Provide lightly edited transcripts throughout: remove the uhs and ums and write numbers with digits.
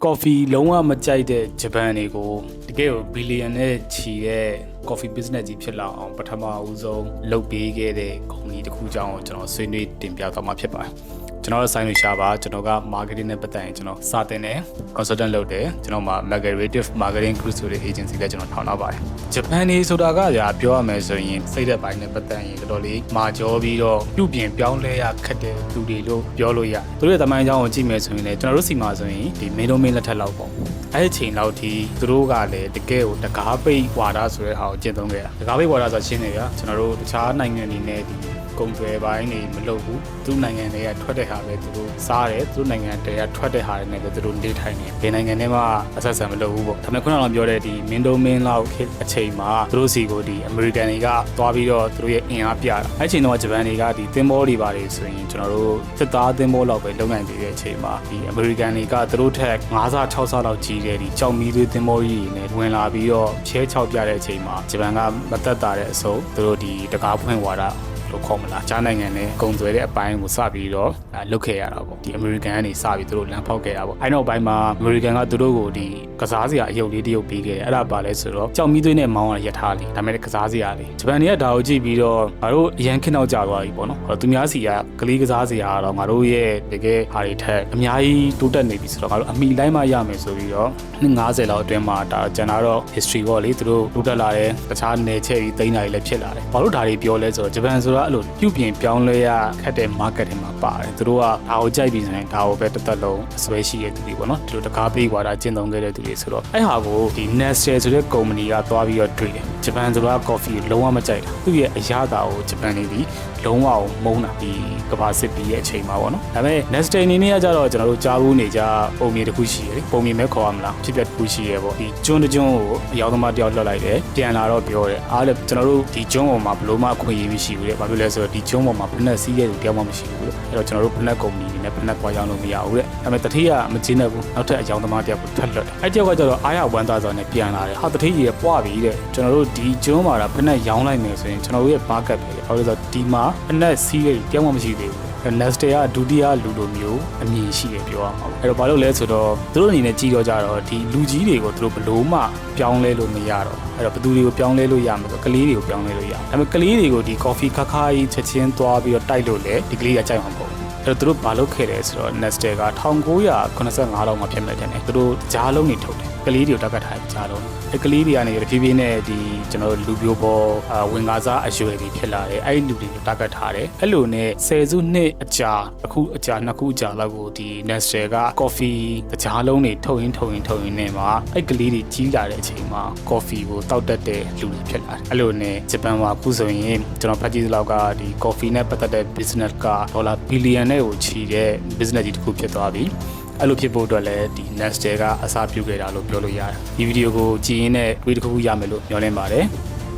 coffee လုံးဝမကြိုက်တဲ့ဂျပန်တွေကိုတကယ်ကိုဘီလီယံနဲ့ချီတဲ့ coffee business ကြီးဖြစ်လာအောင်ပထမဦးဆုံးလုပ်ပေးခဲ့တဲ့ကုမ္ပဏီတစ်ခုကြောင့်ကျွန်တော်ဆွေးနွေးတင်ပြသွားမှာဖြစ်ပါတယ်ကျွန်တော်ဆိုင်လို့ရှာပါကျွန်တော်က marketing နဲ့ပတ်သက်ရင်ကျွန်တော်စတင်တယ် consultant လုပ်တယ်ကျွန်တော်မှာ Marketing Marketing Group ဆိုတဲ့ agency လည်းကျွန်တော်ထောင်ထားပါတယ်ဂျပန်နေဆိုတာကကြာပြောရမယ်ဆိုရင်စိတ်သက်ပိုင်းနဲ့ပတ်သက်ရင်တော်တော်လေးမာကျော်ပြီးတော့ပြုပြင်ပြောင်းလဲရခက်တဲ့သူတွေလို့ပြောလို့ရသူတို့ရဲ့တမိုင်းကြောင်းကိုကြည့်မယ်ဆိုရင်လည်းကျွန်တော်တို့စီမှာဆိုရင်ဒီမင်းတို့မင်းလက်ထက်လောက်ပေါ့အဲ့ဒီချိန်လောက်ထိသူတို့ကလည်းတကယ်ကိုတကားပိတ်ဝါဒဆိုတဲ့ဟာကိုကျင့်သုံးခဲ့တာတကားပိတ်ဝါဒဆိုရှင်းနေပြကျွန်တော်တို့တခြားနိုင်ငံတွေနဲ့ဒီကုန်သွယ်ပိုင်းနေမလုပ်ဘူးသူနိုင်ငံတွေကထွက်တဲ့ဟာပဲသူတို့စားတယ်သူနိုင်ငံတွေကထွက်တဲ့ဟာတွေနဲ့ပဲသူတို့နေထိုင်နေဘယ်နိုင်ငံတွေမှာအဆက်ဆံမလုပ်ဘူးပေါ့ဒါပေမဲ့ခုနကပြောတဲ့ဒီမင်းတို့မင်းလောက်အချိန်မှာသူတို့စီကိုဒီအမေရိကန်တွေကသွားပြီးတော့သူတို့ရဲ့အင်အားပြတာအဲ့ချိန်တော့ဂျပန်တွေကဒီသင်္ဘောတွေပါတယ်ဆိုရင်ကျွန်တော်တို့စစ်သားသင်္ဘောလောက်ပဲလုံနိုင်သေးတဲ့အချိန်မှာဒီအမေရိကန်တွေကသူတို့ထက်9ဆ6ဆလောက်ကြီးတဲ့ဒီကြောင်မီသွေးသင်္ဘောကြီးတွေနဲ့ဝင်လာပြီးတော့ချဲချောက်ပြတဲ့အချိန်မှာဂျပန်ကမသက်တာတဲ့အစုံသူတို့ဒီတကားဖွင့်ဝါဒလို့ခေါ်မလားဂျားနိုင်ငံနဲ့ကုန်သွယ်တဲ့အပိုင်းကိုစပြီးတော့လုပ်ခဲ့ရတာပေါ့ဒီအမေရိကန်ကနေစပြီးသူတို့လမ်းဖောက်ခဲ့တာပေါ့အဲ့နောက်ပိုင်းမှာအမေရိကန်ကသူတို့ကိုဒီကစားစရာအယုတ်လေးတရုပ်ပေးခဲ့တယ်အဲ့ဒါပါလဲဆိုတော့ကြောင်မီးသွေးနဲ့မောင်းရရထားလေးဒါပေမဲ့ကစားစရာလေးဂျပန်တွေကဒါကိုကြည့်ပြီးတော့ငါတို့အရန်ခင်းနောက်ကျသွားပြီပေါ့နော်သူများစီကကလေးကစားစရာတော့ငါတို့ရဲ့တကယ်ဟာတွေထက်အများကြီးတိုးတက်နေပြီဆိုတော့ငါတို့အမိလိုက်မှရမယ်ဆိုပြီးတော့50လောက်အတွင်းမှာဒါကျန်တော့ history ပေါ့လေသူတို့တိုးတက်လာတယ်တခြားနယ်ချဲ့ပြီးတိန်းတာတွေလည်းဖြစ်လာတယ်ဘာလို့ဒါတွေပြောလဲဆိုတော့ဂျပန်ဆိုတာအဲ့လိုပြုပြင်ပြောင်းလဲရခက်တဲ့ market တွေမှာပါတယ်သူတို့ကဒါကိုကြိုက်ပြီးဆိုရင်ဒါကိုပဲတစ်သက်လုံးအစွဲရှိတဲ့သူတွေပေါ့နော်သူတို့တကားပေးကွာတာကျင့်သုံးခဲ့တဲ့သူတွေဆိုတော့အဲ့ဟာကိုဒီ Nestle ဆိုတဲ့ကုမ္ပဏီကသွားပြီးတော့တွေ့တယ်ဂျပန်ဆိုတာ coffee လုံးဝမကြိုက်တာသူ့ရဲ့အရသာကိုဂျပန်နေပြီးလုံးဝမုန်းတာဒီကဘာစစ်ပြီးရဲ့အချိန်မှာပေါ့နော်ဒါပေမဲ့ Nestle အနေနဲ့ကကြတော့ကျွန်တော်တို့ကြားဘူးနေကြပုံမြင်တစ်ခုရှိတယ်ပုံမြင်မဲ့ခေါ်ရမလားဖြစ်ပျက်တစ်ခုရှိရပေါ့ဒီကျွန်းတကျွန်းကိုအရောက်သမားတယောက်လွှတ်လိုက်တယ်ပြန်လာတော့ပြောတယ်အားလည်းကျွန်တော်တို့ဒီကျွန်းပေါ်မှာဘလို့မှအခွင့်အရေးမရှိဘူးတဲ့ဘာဖြစ်လဲဆိုတော့ဒီကျွန်းပေါ်မှာဖက်နက်စီးတဲ့လူတယောက်မှမရှိဘူးတဲ့အဲ့တော့ကျွန်တော်တို့ဖက်နက်ကုမ္ပဏီအနေနဲ့ဖက်နက်ပွားရောင်းလို့မရဘူးတဲ့ဒါပေမဲ့တတိယမကျင်းတဲ့ဘူးနောက်ထပ်အရောက်သမားတယောက်ကိုထပ်လွှတ်တယ်အဲ့တယောက်ကကျတော့အားရဝမ်းသာစွာနဲ့ပြန်လာတယ်ဟာတတိယကြီးပွားပြီတဲ့ကျွန်တော်တို့ဒီကျွန်းမှာဖက်နက်ရောင်းလိုက်မယ်ဆိုရင်ကျွန်တော်တို့ရဲ့ market ပဲဘာလို့လဲဆိုတော့ဒီမှာဖက်နက်စီးတဲ့လူတယောက်မှမရှိသေးဘူးNestle ကဒုတိယလူလိုမျိုးအမြင်ရှိတယ်ပြောရမှာပေါ့အဲ့တော့ဘာလို့လဲဆိုတော့သူတို့အနေနဲ့ကြည့်တော့ကြတော့ဒီလူကြီးတွေကိုသူတို့ဘလို့မှပြောင်းလဲလို့မရတော့အဲ့တော့ဘသူတွေကိုပြောင်းလဲလို့ရမှာဆိုကလေးတွေကိုပြောင်းလဲလို့ရဒါပေမဲ့ကလေးတွေကိုဒီ coffee ခါခါကြီးချက်ချင်းသွားပြီးတော့တိုက်လို့လေဒီကလေးကကြိုက်မှာပေါ့အဲ့တော့သူတို့ဘာလုပ်ခဲ့လဲဆိုတော့ Nestle က1985လောက်မှာဖြစ်မဲ့တယ်သူတို့ကြားလုံးနေထုတ်တယ်ကလေးတွေကိုတက်ကတ်ထားတယ်ကြားလုံးအဲ့ကလေးတွေကနေတဖြည်းဖြည်းနဲ့ဒီကျွန်တော်တို့လူပြိုပေါ်ဝင်ကားစားအရွယ်တွေဖြစ်လာတယ်အဲ့ဒီလူတွေကိုတက်ကတ်ထားတယ်အဲ့လိုနဲ့10စုနှစ်အကြာအခုအကြာ2ခုအကြာလောက်ကိုဒီ Nestle က coffee တကြားလုံးတွေထုတ်ရင်းနဲ့မှာအဲ့ကလေးတွေကြီးလာတဲ့အချိန်မှာ coffee ကိုတောက်တတ်တဲ့လူတွေဖြစ်လာတယ်အဲ့လိုနဲ့ဂျပန်မှာအခုဆိုရင်ကျွန်တော်ဖတ်ကြည့်သလောက်ကဒီ coffee နဲ့ပတ်သက်တဲ့ business ကဒေါ်လာဘီလီယံနဲ့ကိုချီတဲ့ business ကြီးတစ်ခုဖြစ်သွားပြီအဲ့လိုဖြစ်ဖို့အတွက်လည်းဒီ Nestle ကအစားပြုခဲ့တာလို့ပြောလို့ရတယ်ဒီဗီဒီယိုကိုကြည့်ရင်းနဲ့တွေးတစ်ခုရမယ်လို့မျှော်လင့်ပါတယ်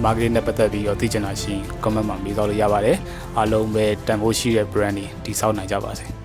marketing နဲ့ပတ်သက်ပြီးတော့သိချင်တာရှိရင် comment မှာမေးသွားလို့ရပါတယ်အားလုံးပဲတန်ဖိုးရှိတဲ့ brand တွေတည်ဆောက်နိုင်ကြပါစေ